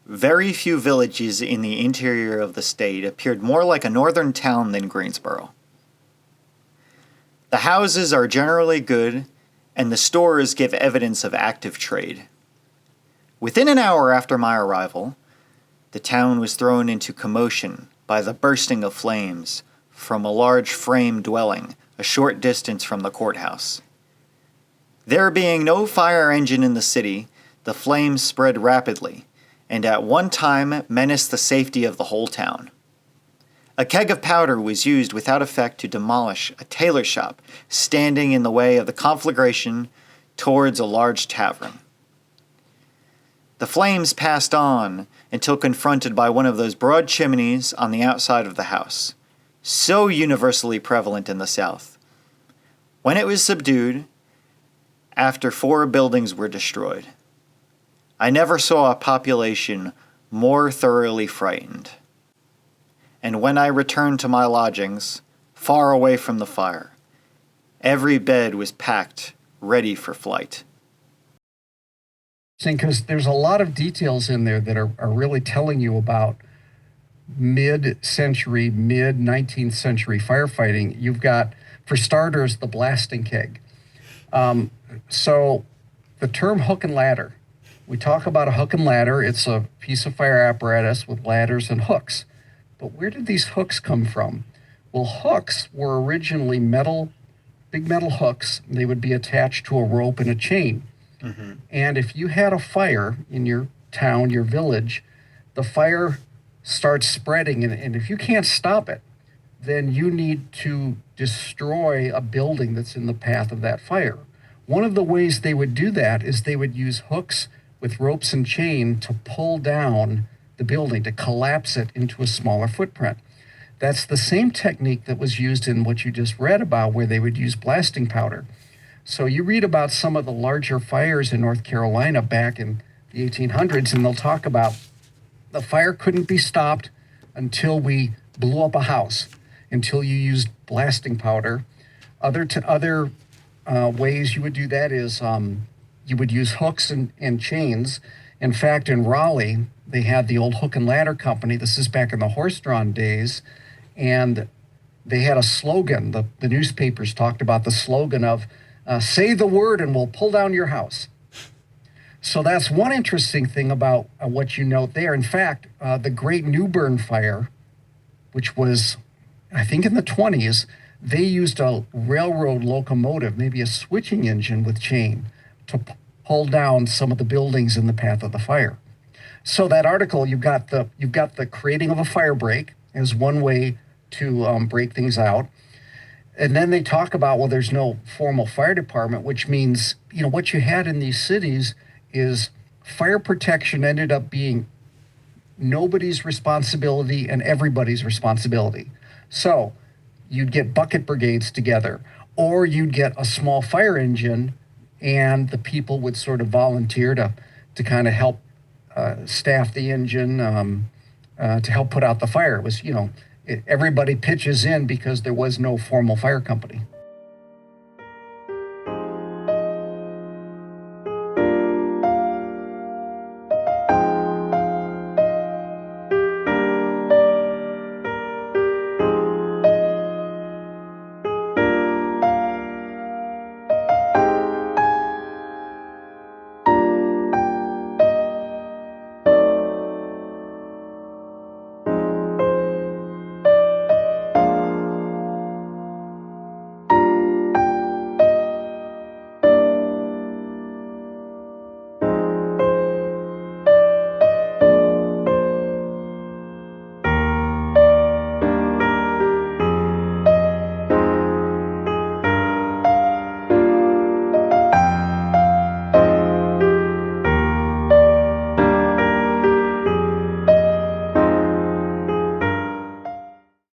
Very few villages in the interior of the state appeared more like a northern town than Greensboro. The houses are generally good, and the stores give evidence of active trade. Within an hour after my arrival, the town was thrown into commotion by the bursting of flames from a large frame dwelling a short distance from the courthouse. There being no fire engine in the city, the flames spread rapidly, and at one time menaced the safety of the whole town. A keg of powder was used without effect to demolish a tailor shop standing in the way of the conflagration towards a large tavern. The flames passed on until confronted by one of those broad chimneys on the outside of the house, so universally prevalent in the South. When it was subdued, after 4 buildings were destroyed, I never saw a population more thoroughly frightened. And when I returned to my lodgings, far away from the fire, every bed was packed, ready for flight. Because there's a lot of details in there that are really telling you about mid-century, mid-19th century firefighting. You've got, for starters, the blasting keg. So the term hook and ladder, we talk about a hook and ladder. It's a piece of fire apparatus with ladders and hooks. But where did these hooks come from? Well, hooks were originally big metal hooks. They would be attached to a rope and a chain. Mm-hmm. And if you had a fire in your town, your village, the fire starts spreading. And if you can't stop it, then you need to destroy a building that's in the path of that fire. One of the ways they would do that is they would use hooks with ropes and chain to pull down the building, to collapse it into a smaller footprint. That's the same technique that was used in what you just read about, where they would use blasting powder. So you read about some of the larger fires in North Carolina back in the 1800s, and they'll talk about the fire couldn't be stopped until we blew up a house, until you used blasting powder. Other ways you would do that is you would use hooks and chains. In fact, in Raleigh, they had the old hook and ladder company. This is back in the horse-drawn days. And they had a slogan. The newspapers talked about the slogan of, say the word and we'll pull down your house. So that's one interesting thing about what you note there. In fact, the Great Newbern Fire, which was, I think, in the 20s, they used a railroad locomotive, maybe a switching engine with chain, to pull down some of the buildings in the path of the fire. So that article, you've got the creating of a fire break as one way to break things out. And then they talk about, well, there's no formal fire department, which means, what you had in these cities is fire protection ended up being nobody's responsibility and everybody's responsibility. So you'd get bucket brigades together, or you'd get a small fire engine, and the people would sort of volunteer to kind of help staff the engine, to help put out the fire. It was, everybody pitches in because there was no formal fire company.